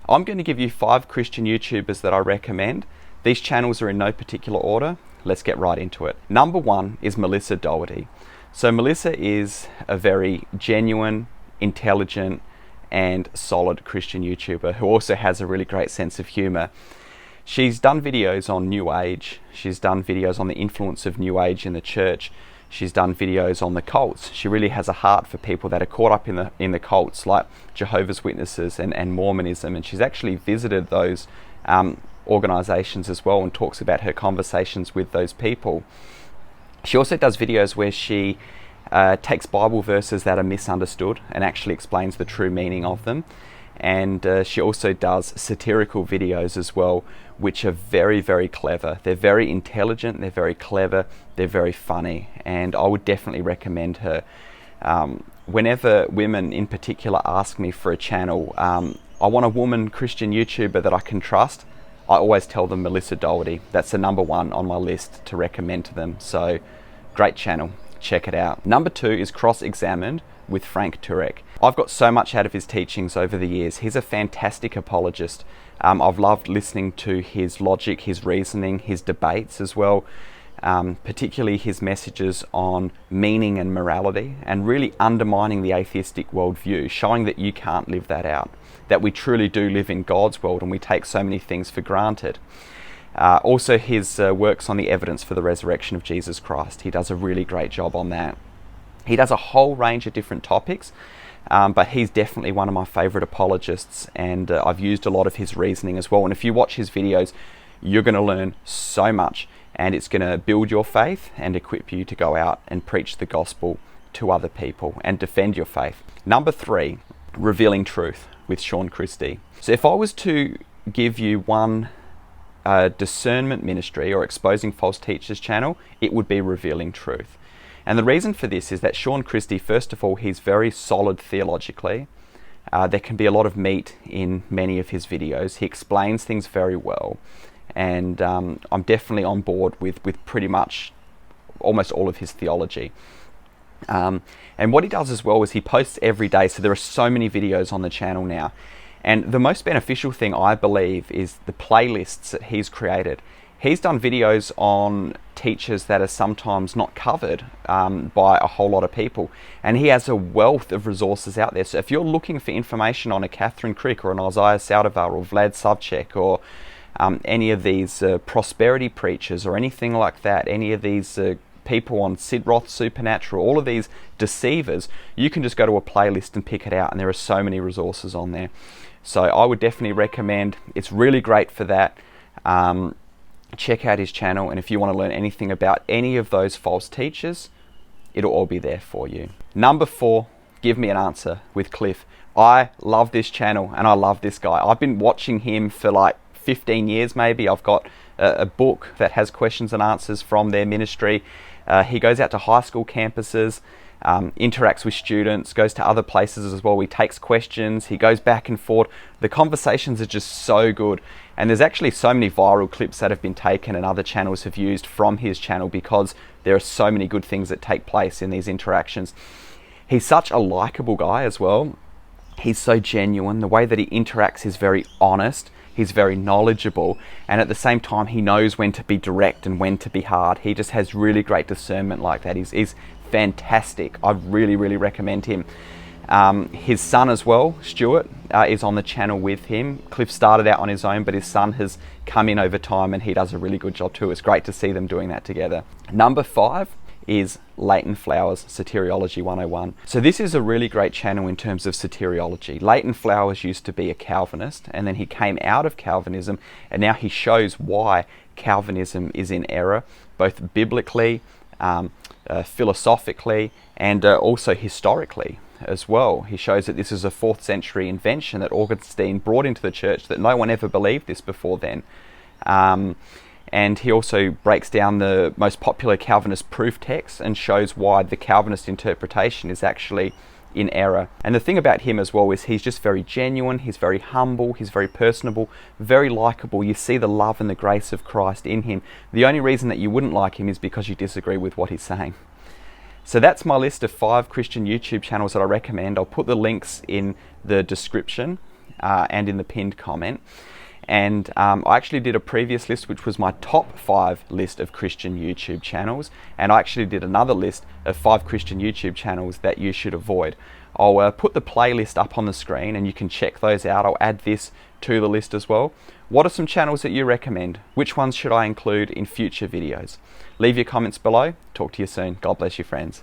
I'm going to give you 5 Christian YouTubers that I recommend. These channels are in no particular order. Let's get right into it. Number 1 is Melissa Dougherty. So Melissa is a very genuine, intelligent, and solid Christian YouTuber who also has a really great sense of humor. She's done videos on New Age. She's done videos on the influence of New Age in the church. She's done videos on the cults. She really has a heart for people that are caught up in the cults, like Jehovah's Witnesses and Mormonism. And she's actually visited those organizations as well and talks about her conversations with those people. She also does videos where she takes Bible verses that are misunderstood and actually explains the true meaning of them. And she also does satirical videos as well, which are very, very clever. They're very intelligent, they're very clever, they're very funny, and I would definitely recommend her. Whenever women in particular ask me for a channel, I want a woman Christian YouTuber that I can trust, I always tell them Melissa Dougherty. That's the number 1 on my list to recommend to them. So, great channel. Check it out. Number 2 is Cross-Examined with Frank Turek. I've got so much out of his teachings over the years. He's a fantastic apologist. I've loved listening to his logic, his reasoning, his debates as well, particularly his messages on meaning and morality, and really undermining the atheistic worldview, showing that you can't live that out, that we truly do live in God's world and we take so many things for granted. Also his works on the evidence for the resurrection of Jesus Christ. He does a really great job on that. He does a whole range of different topics, but he's definitely one of my favorite apologists, and I've used a lot of his reasoning as well. And if you watch his videos, you're going to learn so much, and it's going to build your faith and equip you to go out and preach the gospel to other people and defend your faith. Number 3, Revealing Truth with Sean Christie. So if I was to give you one discernment ministry or exposing false teachers channel, it would be Revealing Truth. And the reason for this is that Sean Christie, first of all, he's very solid theologically. There can be a lot of meat in many of his videos. He explains things very well. And I'm definitely on board with pretty much almost all of his theology. And what he does as well is he posts every day. So there are so many videos on the channel now. And the most beneficial thing, I believe, is the playlists that he's created. He's done videos on teachers that are sometimes not covered by a whole lot of people. And he has a wealth of resources out there. So if you're looking for information on a Catherine Crick or an Isaiah Saldivar or Vlad Savchek or any of these prosperity preachers or anything like that, any of these people on Sid Roth's Supernatural, all of these deceivers, you can just go to a playlist and pick it out, and there are so many resources on there. So I would definitely recommend. It's really great for that. Check out his channel, and if you want to learn anything about any of those false teachers, it'll all be there for you. Number 4, Give Me an Answer with Cliff. I love this channel and I love this guy. I've been watching him for like 15 years maybe. I've got a book that has questions and answers from their ministry. He goes out to high school campuses, interacts with students, goes to other places as well. He takes questions, he goes back and forth. The conversations are just so good. And there's actually so many viral clips that have been taken and other channels have used from his channel because there are so many good things that take place in these interactions. He's such a likable guy as well. He's so genuine. The way that he interacts is very honest. He's very knowledgeable, and at the same time he knows when to be direct and when to be hard. He just has really great discernment like that. He's fantastic. I really, really recommend him. His son as well, Stuart, is on the channel with him. Cliff started out on his own, but his son has come in over time and he does a really good job too. It's great to see them doing that together. Number 5 is Lon Flowers, Soteriology 101. So this is a really great channel in terms of soteriology. Lon Flowers used to be a Calvinist, and then he came out of Calvinism, and now he shows why Calvinism is in error, both biblically, philosophically, and also historically as well. He shows that this is a 4th century invention that Augustine brought into the church, that no one ever believed this before then. And he also breaks down the most popular Calvinist proof texts and shows why the Calvinist interpretation is actually in error. And the thing about him as well is he's just very genuine, he's very humble, he's very personable, very likable. You see the love and the grace of Christ in him. The only reason that you wouldn't like him is because you disagree with what he's saying. So that's my list of 5 Christian YouTube channels that I recommend. I'll put the links in the description. and in the pinned comment. And I actually did a previous list which was my top 5 list of Christian YouTube channels, and I actually did another list of 5 Christian YouTube channels that you should avoid. I'll put the playlist up on the screen and you can check those out. I'll add this to the list as well. What are some channels that you recommend? Which ones should I include in future videos? Leave your comments below. Talk to you soon. God bless you, friends.